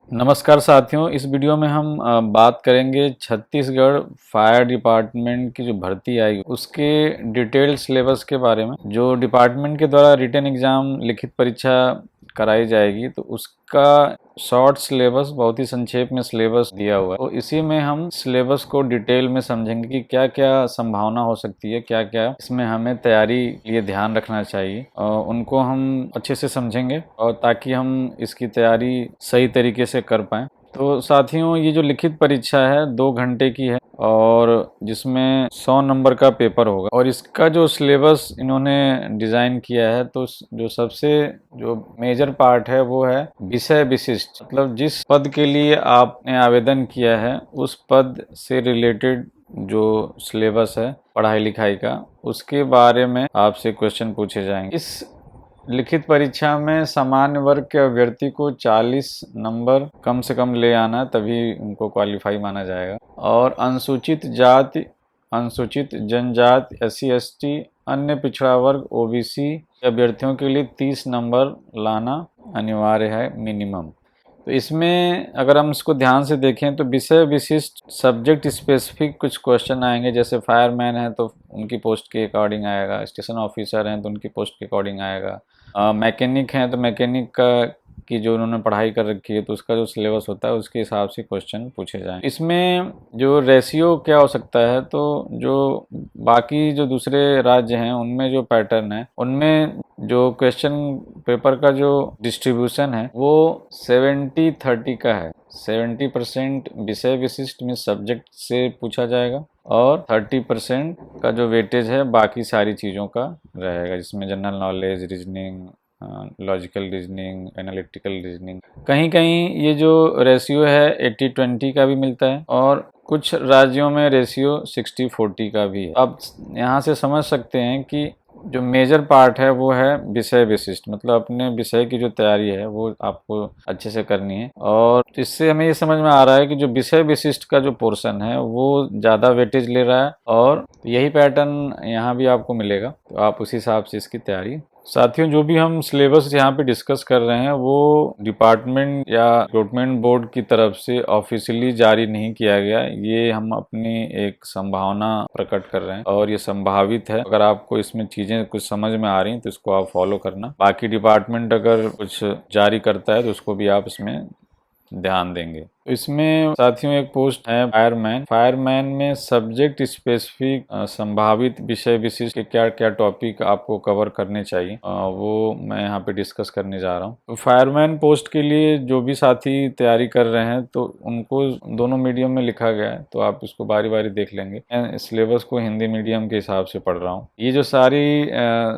नमस्कार साथियों, इस वीडियो में हम बात करेंगे छत्तीसगढ़ फायर डिपार्टमेंट की जो भर्ती आई उसके डिटेल्ड सिलेबस के बारे में। जो डिपार्टमेंट के द्वारा रिटन एग्जाम लिखित परीक्षा कराई जाएगी तो उसका शॉर्ट सिलेबस, बहुत ही संक्षेप में सिलेबस दिया हुआ है। तो इसी में हम सिलेबस को डिटेल में समझेंगे कि क्या क्या संभावना हो सकती है, क्या क्या इसमें हमें तैयारी लिए ध्यान रखना चाहिए, और उनको हम अच्छे से समझेंगे और ताकि हम इसकी तैयारी सही तरीके से कर पाएँ। तो साथियों, ये जो लिखित परीक्षा है 2 घंटे की है और जिसमें 100 नंबर का पेपर होगा, और इसका जो सिलेबस इन्होंने डिज़ाइन किया है तो जो सबसे जो मेजर पार्ट है वो है विषय विशिष्ट। मतलब जिस पद के लिए आपने आवेदन किया है उस पद से रिलेटेड जो सिलेबस है पढ़ाई लिखाई का, उसके बारे में आपसे क्वेश्चन पूछे जाएंगे। इस लिखित परीक्षा में सामान्य वर्ग के अभ्यर्थी को 40 नंबर कम से कम ले आना, तभी उनको क्वालिफाई माना जाएगा। और अनुसूचित जाति, अनुसूचित जनजाति, SC ST, अन्य पिछड़ा वर्ग OBC अभ्यर्थियों के लिए 30 नंबर लाना अनिवार्य है, मिनिमम। तो इसमें अगर हम इसको ध्यान से देखें तो विषय विशिष्ट सब्जेक्ट स्पेसिफिक कुछ क्वेश्चन आएंगे। जैसे फायरमैन है तो उनकी पोस्ट के अकॉर्डिंग आएगा, स्टेशन ऑफिसर हैं तो उनकी पोस्ट के अकॉर्डिंग आएगा, मैकेनिक हैं तो मैकेनिक का की जो उन्होंने पढ़ाई कर रखी है तो उसका जो सिलेबस होता है उसके हिसाब से क्वेश्चन पूछे जाएं। इसमें जो रेशियो क्या हो सकता है, तो जो बाकी जो दूसरे राज्य हैं उनमें जो पैटर्न है, उनमें जो क्वेश्चन पेपर का जो डिस्ट्रीब्यूशन है वो 70-30 का है। 70% विषय विशिष्ट में सब्जेक्ट से पूछा जाएगा और 30% का जो वेटेज है बाकी सारी चीज़ों का रहेगा, जिसमें general knowledge, reasoning, logical reasoning, analytical reasoning. कहीं कहीं ये जो रेशियो है 80-20 का भी मिलता है और कुछ राज्यों में रेशियो 60-40 का भी है। आप यहाँ से समझ सकते हैं कि जो मेजर पार्ट है वो है विषय विशिष्ट। मतलब अपने विषय की जो तैयारी है वो आपको अच्छे से करनी है, और इससे हमें ये समझ में आ रहा है कि जो विषय विशिष्ट का जो पोर्शन है वो ज़्यादा वेटेज ले रहा है, और यही पैटर्न यहाँ भी आपको मिलेगा। तो आप उसी हिसाब से इसकी तैयारी। साथियों, जो भी हम सिलेबस यहाँ पे डिस्कस कर रहे हैं वो डिपार्टमेंट या रिक्रूटमेंट बोर्ड की तरफ से ऑफिशियली जारी नहीं किया गया। ये हम अपनी एक संभावना प्रकट कर रहे हैं और ये संभावित है। अगर आपको इसमें चीजें कुछ समझ में आ रही हैं तो इसको आप फॉलो करना। बाकी डिपार्टमेंट अगर कुछ जारी करता है तो उसको भी आप इसमें ध्यान देंगे। तो इसमें साथियों एक पोस्ट है फायरमैन। फायरमैन में सब्जेक्ट स्पेसिफिक संभावित विषय विशिष्ट के क्या क्या टॉपिक आपको कवर करने चाहिए, वो मैं यहाँ पे डिस्कस करने जा रहा हूँ। तो फायरमैन पोस्ट के लिए जो भी साथी तैयारी कर रहे हैं तो उनको दोनों मीडियम में लिखा गया है, तो आप इसको बारी बारी देख लेंगे। मैं सिलेबस को हिंदी मीडियम के हिसाब से पढ़ रहा हूँ। ये जो सारी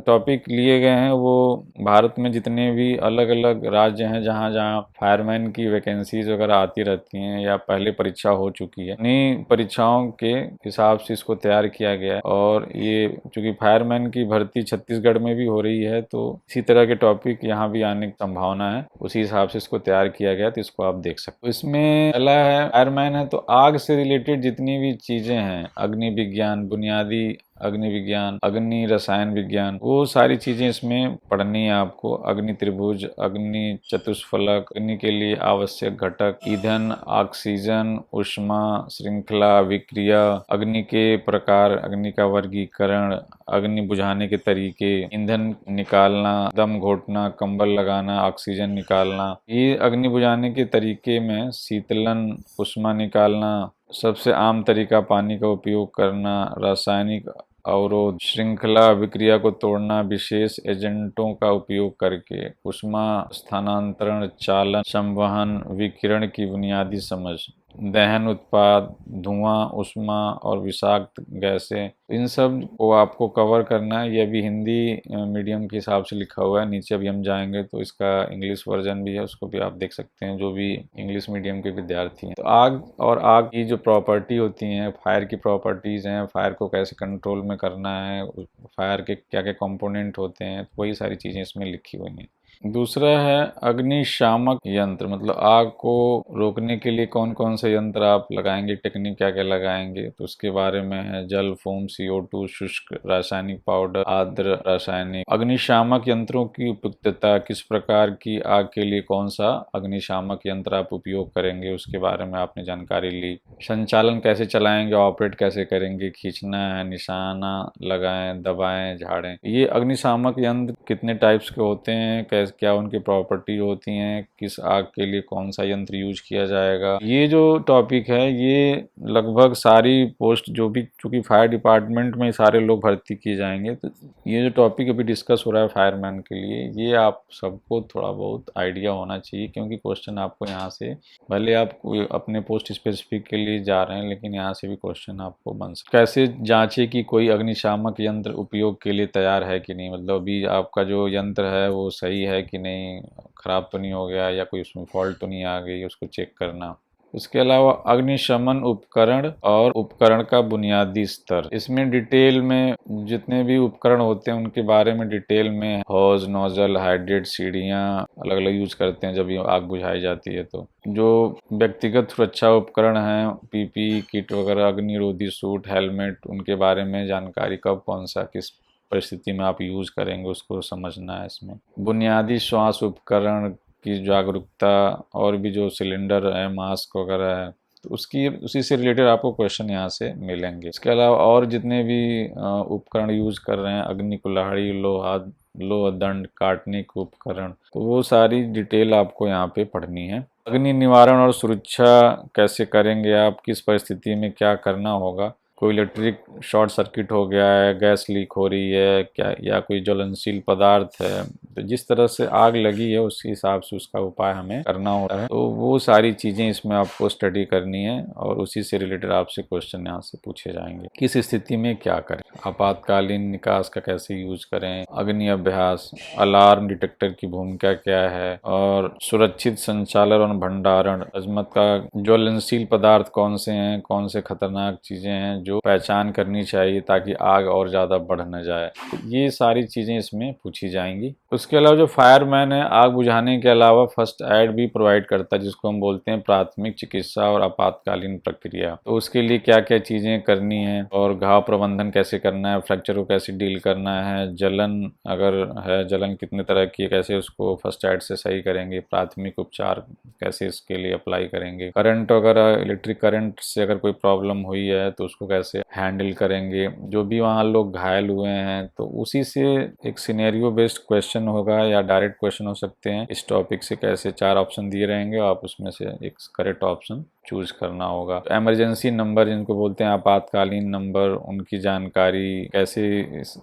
टॉपिक लिए गए हैं वो भारत में जितने भी अलग अलग राज्य हैं जहाँ जहाँ फायरमैन की वैकेंसीज वगैरह आती रहती हैं या पहले परीक्षा हो चुकी है, उन्हीं परीक्षाओं के हिसाब से इसको तैयार किया गया है। और ये चूंकि फायरमैन की भर्ती छत्तीसगढ़ में भी हो रही है तो इसी तरह के टॉपिक यहाँ भी आने की संभावना है, उसी हिसाब से इसको तैयार किया गया, तो इसको आप देख सकते हो। इसमें पहला है फायरमैन है तो आग से रिलेटेड जितनी भी चीजें हैं, अग्नि विज्ञान, बुनियादी अग्नि विज्ञान, अग्नि रसायन विज्ञान, वो सारी चीजें इसमें पढ़नी है आपको। अग्नि त्रिभुज, अग्नि चतुष्फलक, अग्नि के लिए आवश्यक घटक, ईंधन, ऑक्सीजन, ऊष्मा श्रृंखला, विक्रिया, अग्नि के प्रकार, अग्नि का वर्गीकरण, अग्नि बुझाने के तरीके, ईंधन निकालना, दम घोटना, कंबल लगाना, ऑक्सीजन निकालना। ये अग्नि बुझाने के तरीके में शीतलन, ऊष्मा निकालना, सबसे आम तरीका पानी का उपयोग करना, रासायनिक अवरोध, श्रृंखला विक्रिया को तोड़ना, विशेष एजेंटों का उपयोग करके, ऊष्मा स्थानांतरण, चालन, संवहन, विकिरण की बुनियादी समझ, दहन उत्पाद, धुआं, ऊष्मा और विषाक्त गैसें, इन सब को आपको कवर करना है। ये अभी हिंदी मीडियम के हिसाब से लिखा हुआ है। नीचे अभी हम जाएंगे तो इसका इंग्लिश वर्जन भी है, उसको भी आप देख सकते हैं जो भी इंग्लिश मीडियम के विद्यार्थी हैं। तो आग और आग की जो प्रॉपर्टी होती हैं, फायर की प्रॉपर्टीज हैं, फायर को कैसे कंट्रोल में करना है, फायर के क्या क्या कंपोनेंट होते हैं, वही सारी चीज़ें इसमें लिखी हुई हैं। दूसरा है अग्निशामक यंत्र, मतलब आग को रोकने के लिए कौन कौन से यंत्र आप लगाएंगे, टेक्निक क्या क्या लगाएंगे, तो उसके बारे में है। जल, फोम, CO2, शुष्क रासायनिक पाउडर, आर्द्र रासायनिक। अग्निशामक यंत्रों की उपयुक्तता, किस प्रकार की आग के लिए कौन सा अग्निशामक यंत्र आप उपयोग करेंगे, उसके बारे में आपने जानकारी ली। संचालन कैसे चलाएंगे, ऑपरेट कैसे करेंगे, खींचना है, निशाना लगाएं, दबाएं, झाड़ें। ये अग्निशामक यंत्र कितने टाइप्स के होते हैं, कैसे क्या उनकी प्रॉपर्टी होती हैं, किस आग के लिए कौन सा यंत्र यूज किया जाएगा। ये जो टॉपिक है ये लगभग सारी पोस्ट जो भी, चूंकि फायर डिपार्टमेंट में सारे लोग भर्ती किए जाएंगे, तो ये जो टॉपिक अभी डिस्कस हो रहा है फायरमैन के लिए, ये आप सबको थोड़ा बहुत आइडिया होना चाहिए, क्योंकि क्वेश्चन आपको यहाँ से, भले आप अपने पोस्ट स्पेसिफिक के लिए जा रहे हैं, लेकिन यहाँ से भी क्वेश्चन आपको बन सकता है। कैसे जांचे कि कोई अग्निशामक यंत्र उपयोग के लिए तैयार है कि नहीं, मतलब अभी आपका जो यंत्र है वो सही है कि नहीं, खराब तो नहीं हो गया या कोई उसमें फॉल्ट तो नहीं आ गई, उसको चेक करना। उसके अलावा अग्निशमन उपकरण और उपकरण का बुनियादी स्तर, इसमें डिटेल में जितने भी उपकरण होते हैं उनके बारे में डिटेल में, हॉज, नोजल, हाइड्रेट, सीढ़ियाँ अलग अलग यूज करते हैं जब ये आग बुझाई जाती है। तो जो व्यक्तिगत सुरक्षा उपकरण हैं, PPE किट वगैरह, अग्निरोधी सूट, हेलमेट, उनके बारे में जानकारी, कब कौन सा किस परिस्थिति में आप यूज करेंगे उसको समझना है इसमें। बुनियादी श्वास उपकरण की जागरूकता, और भी जो सिलेंडर है, मास्क वगैरह है, तो उसी से रिलेटेड आपको क्वेश्चन यहाँ से मिलेंगे। इसके अलावा और जितने भी उपकरण यूज कर रहे हैं, अग्नि कुल्हाड़ी, लोहा दंड, काटने के उपकरण, तो वो सारी डिटेल आपको यहाँ पे पढ़नी है। अग्नि निवारण और सुरक्षा कैसे करेंगे आप, किस परिस्थिति में क्या करना होगा, कोई इलेक्ट्रिक शॉर्ट सर्किट हो गया है, गैस लीक हो रही है क्या, या कोई ज्वलनशील पदार्थ है, तो जिस तरह से आग लगी है उस हिसाब से उसका उपाय हमें करना होता है। तो वो सारी चीज़ें इसमें आपको स्टडी करनी है, और उसी से रिलेटेड आपसे क्वेश्चन यहाँ से पूछे जाएंगे। किस स्थिति में क्या करें, आपातकालीन निकास का कैसे यूज करें, अग्नि अभ्यास, अलार्म डिटेक्टर की भूमिका क्या है, और सुरक्षित संचालन और भंडारण, अजमत का ज्वलनशील पदार्थ कौन से हैं, कौन से खतरनाक चीजें हैं जो पहचान करनी चाहिए ताकि आग और ज्यादा बढ़ न जाए। तो ये सारी चीजें इसमें पूछी जाएंगी। उसके अलावा जो फायरमैन है, आग बुझाने के अलावा फर्स्ट एड भी प्रोवाइड करता है, जिसको हम बोलते हैं प्राथमिक चिकित्सा और आपातकालीन प्रक्रिया। तो उसके लिए क्या क्या चीजें करनी है, और घाव प्रबंधन कैसे करना है, फ्रैक्चर को कैसे डील करना है, जलन अगर है, जलन कितने तरह की है, कैसे उसको फर्स्ट एड से सही करेंगे, प्राथमिक उपचार कैसे इसके लिए अप्लाई करेंगे, करंट वगैरह, इलेक्ट्रिक करंट से अगर कोई प्रॉब्लम हुई है तो उसको कैसे हैंडल करेंगे, जो भी वहाँ लोग घायल हुए हैं, तो उसी से एक सिनेरियो बेस्ड क्वेश्चन होगा या डायरेक्ट क्वेश्चन हो सकते हैं। इस टॉपिक से कैसे 4 ऑप्शन दिए रहेंगे, आप उसमें से एक करेक्ट ऑप्शन चूज करना होगा। इमरजेंसी नंबर जिनको बोलते हैं, आपातकालीन नंबर, उनकी जानकारी कैसे,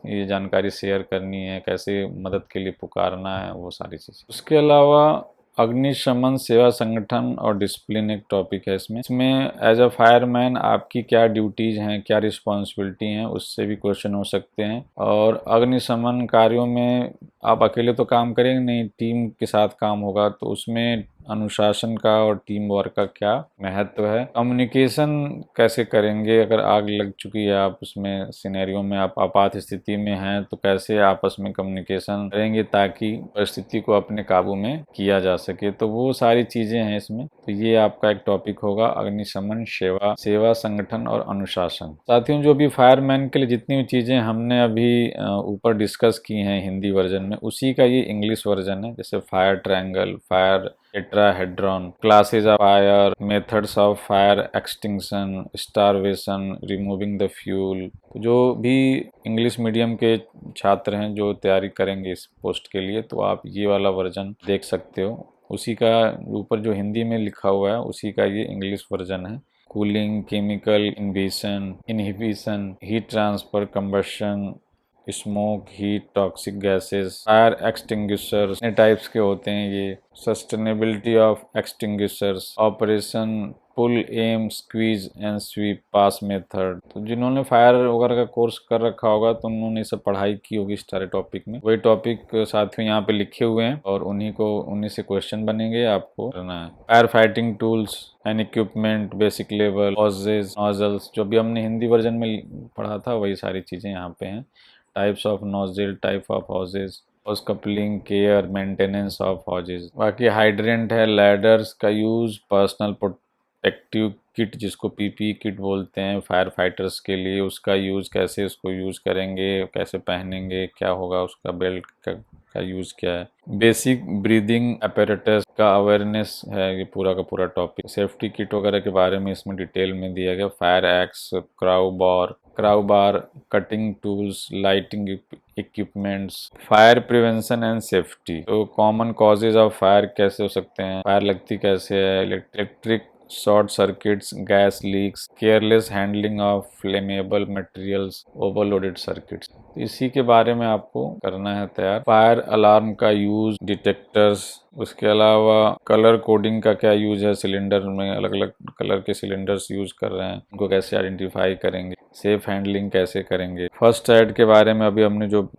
ये जानकारी शेयर करनी है, कैसे मदद के लिए पुकारना है, वो सारी चीज़। उसके अलावा अग्निशमन सेवा संगठन और डिसिप्लिन एक टॉपिक है इसमें एज अ फायरमैन आपकी क्या ड्यूटीज हैं, क्या रिस्पॉन्सिबिलिटी हैं, उससे भी क्वेश्चन हो सकते हैं। और अग्निशमन कार्यों में आप अकेले तो काम करेंगे नहीं, टीम के साथ काम होगा, तो उसमें अनुशासन का और टीम वर्क का क्या महत्व है। कम्युनिकेशन कैसे करेंगे, अगर आग लग चुकी है, आप उसमें सिनेरियो में आप आपात स्थिति में हैं, तो कैसे आपस में कम्युनिकेशन करेंगे ताकि परिस्थिति को अपने काबू में किया जा सके। तो वो सारी चीजें हैं इसमें। तो ये आपका एक टॉपिक होगा, अग्निशमन सेवा संगठन और अनुशासन। साथियों, जो भी फायरमैन के लिए जितनी भी चीजें हमने अभी ऊपर डिस्कस की हैं हिंदी वर्जन में, उसी का ये इंग्लिश वर्जन है। जैसे fire triangle, fire tetrahedron, classes of fire, methods of fire extinction, starvation, removing the fuel. जो भी इंग्लिश मीडियम के छात्र हैं जो तैयारी करेंगे इस पोस्ट के लिए, तो आप ये वाला वर्जन देख सकते हो। उसी का ऊपर जो हिंदी में लिखा हुआ है उसी का ये इंग्लिश वर्जन है। Cooling, chemical inhibition, heat transfer, combustion, smoke, heat, toxic gases, fire extinguishers, इतने टाइप्स के होते हैं ये। Sustainability of extinguishers, operation, pull, aim, squeeze and sweep, PASS method. तो जिन्होंने फायर वगैरह का कोर्स कर रखा होगा तो उन्होंने सब पढ़ाई की होगी इस सारे टॉपिक में। वही टॉपिक साथियों यहाँ पे लिखे हुए हैं और उन्हीं से क्वेश्चन बनेंगे, आपको करना है। Fire fighting tools and equipment, basic level, hoses, nozzles, जो भी हमने हिंदी वर्जन में पढ़ा था वही सारी चीज़ें यहाँ पे हैं। Types of nozzle, type of hoses, hose coupling, care, maintenance of hoses. बाकी हाइड्रेंट है, लैडर्स का यूज़, पर्सनल प्रोटेक्टिव किट जिसको पीपी किट बोलते हैं फायर फाइटर्स के लिए, उसका यूज़ कैसे, उसको यूज़ करेंगे, कैसे पहनेंगे, क्या होगा उसका, बेल्ट का यूज़ क्या है। बेसिक ब्रीदिंग अपैरेटस का अवेयरनेस है ये पूरा का पूरा टॉपिक। सेफ्टी किट वगैरह के बारे में इसमें डिटेल में दिया गया। Fire x, crowbar, cutting tools, lighting equipments, fire prevention and safety. तो कॉमन कॉजेज ऑफ फायर कैसे हो सकते हैं, फायर लगती कैसे है, electric short circuits, gas leaks, careless handling of flammable materials, overloaded circuits. तो इसी के बारे में आपको करना है तैयार। फायर अलार्म का यूज, डिटेक्टर्स, उसके अलावा कलर कोडिंग का क्या यूज है, सिलेंडर में अलग अलग कलर के सिलेंडर्स यूज कर रहे हैं, उनको कैसे आइडेंटिफाई करेंगे, सेफ हैंडलिंग कैसे करेंगे। फर्स्ट एड के बारे में अभी हमने जो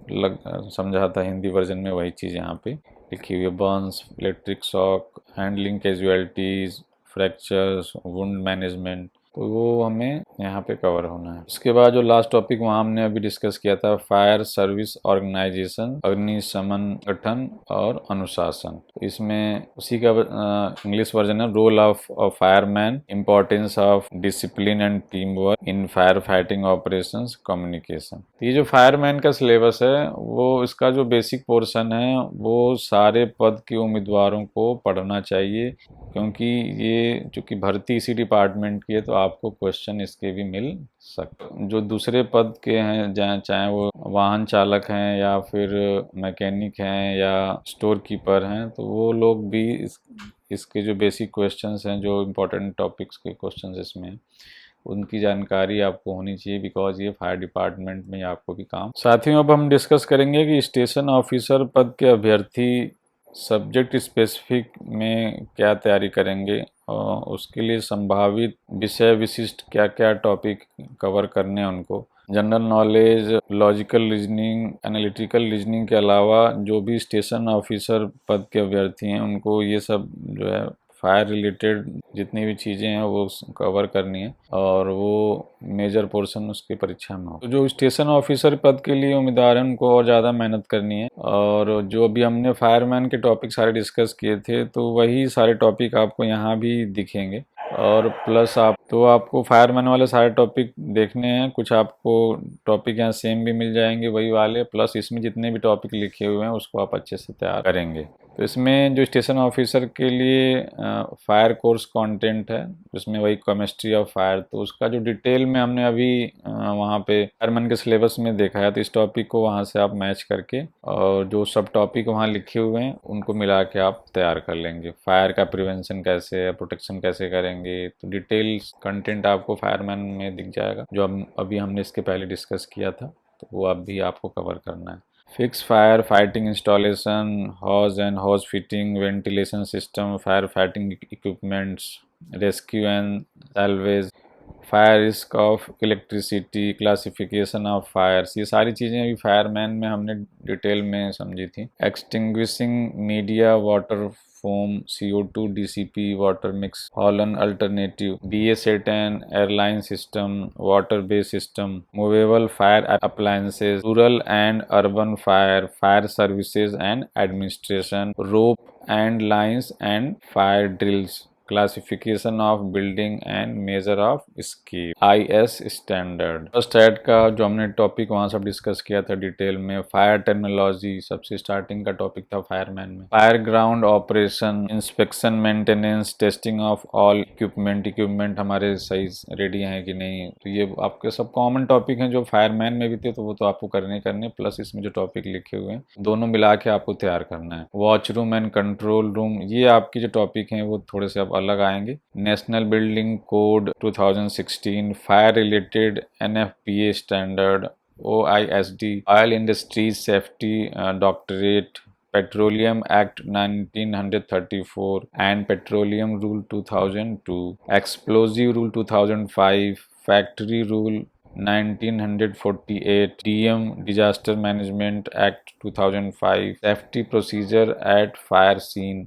समझा था हिंदी वर्जन में, वही चीज़ यहाँ पे लिखी हुई है। Burns, electric shock, handling casualties, fractures, wound management, तो वो हमें यहाँ पे कवर होना है। इसके बाद जो लास्ट टॉपिक वहाँ हमने अभी डिस्कस किया था, फायर सर्विस ऑर्गेनाइजेशन, अग्निशमन गठन और अनुशासन। तो इसमें उसी का इंग्लिश वर्जन है, role of fireman, importance of discipline and team work in fire fighting operations, communication. ये जो फायरमैन का सिलेबस है वो इसका जो बेसिक पोर्शन है वो सारे पद के उम्मीदवारों को पढ़ना चाहिए, क्योंकि ये चूँकि भर्ती इसी डिपार्टमेंट की है तो आपको क्वेश्चन इसके भी मिल सकते। जो दूसरे पद के हैं, चाहे वो वाहन चालक हैं या फिर मैकेनिक हैं या स्टोर कीपर हैं, तो वो लोग भी इसके जो बेसिक क्वेश्चंस हैं, जो इम्पोर्टेंट टॉपिक्स के क्वेश्चंस इसमें, उनकी जानकारी आपको होनी चाहिए, बिकॉज ये फायर डिपार्टमेंट में आपको भी काम। साथियों, अब हम डिस्कस करेंगे कि स्टेशन ऑफिसर पद के अभ्यर्थी सब्जेक्ट स्पेसिफिक में क्या तैयारी करेंगे और उसके लिए संभावित विषय विशिष्ट क्या क्या टॉपिक कवर करने हैं उनको। General knowledge, logical reasoning, analytical reasoning के अलावा जो भी स्टेशन ऑफिसर पद के अभ्यर्थी हैं उनको ये सब जो है फायर रिलेटेड जितनी भी चीज़ें हैं वो कवर करनी है और वो मेजर पोर्शन उसकी परीक्षा में हो। तो जो स्टेशन ऑफिसर पद के लिए उम्मीदवार हैं उनको और ज़्यादा मेहनत करनी है। और जो अभी हमने फायरमैन के टॉपिक सारे डिस्कस किए थे तो वही सारे टॉपिक आपको यहाँ भी दिखेंगे। और प्लस आपको फायरमैन वाले सारे टॉपिक देखने हैं, कुछ आपको टॉपिक यहाँ सेम भी मिल जाएंगे वही वाले, प्लस इसमें जितने भी टॉपिक लिखे हुए हैं उसको आप अच्छे से तैयार करेंगे। तो इसमें जो स्टेशन ऑफिसर के लिए फायर कोर्स कंटेंट है, उसमें वही केमिस्ट्री ऑफ फायर, तो उसका जो डिटेल में हमने अभी वहाँ पे फायरमैन के सिलेबस में देखा है, तो इस टॉपिक को वहाँ से आप मैच करके और जो सब टॉपिक वहाँ लिखे हुए हैं उनको मिला के आप तैयार कर लेंगे। फायर का प्रिवेंशन कैसे है, प्रोटेक्शन कैसे करेंगे, तो डिटेल्स कंटेंट आपको फायरमैन में दिख जाएगा, जो अभी हमने इसके पहले डिस्कस किया था, तो वो अब भी आपको कवर करना है। Fix fire fighting installation, hose and hose fitting, ventilation system, fire fighting equipments, rescue and salvage, fire risk of electricity, classification of fires, ये सारी चीज़ें अभी फायरमैन में हमने डिटेल में समझी थी। Extinguishing media, water foam, CO2, DCP, water mix, halon alternative, BA-10 airline system, water base system, movable fire appliances, rural and urban fire, fire services and administration, rope and lines and fire drills, classification of building and measure of escape, IS standard. First aid का जो हमने topic वहाँ सब discuss किया था detail में। Fire technology सबसे starting का टॉपिक था फायरमैन में। Fire ground operation, inspection, maintenance, testing of all equipment हमारे सही रेडी हैं कि नहीं, तो ये आपके सब कॉमन टॉपिक हैं जो फायरमैन में भी थे, तो वो तो आपको करने प्लस इसमें जो टॉपिक लिखे हुए हैं दोनों मिला के आपको तैयार करना है। वॉचरूम एंड कंट्रोल रूम, ये आपकी जो टॉपिक हैं वो थोड़े से अलग आएंगे। National building code 2016, fire related NFPA standard, OISD, oil industries safety directorate, petroleum act 1934 and petroleum rule 2002, explosive rule 2005, factory rule 1948, DM disaster management act 2005, safety procedure at fire scene,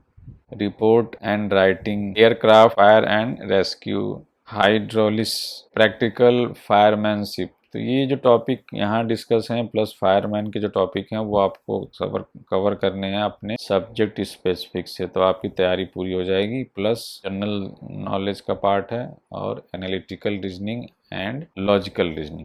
report and writing, aircraft fire and rescue, hydraulics, practical firemanship, तो ये जो topic यहाँ discuss हैं plus fireman के जो topic हैं वो आपको कवर करने हैं अपने सब्जेक्ट स्पेसिफिक से, तो आपकी तैयारी पूरी हो जाएगी। प्लस जनरल नॉलेज का पार्ट है और analytical reasoning and logical reasoning.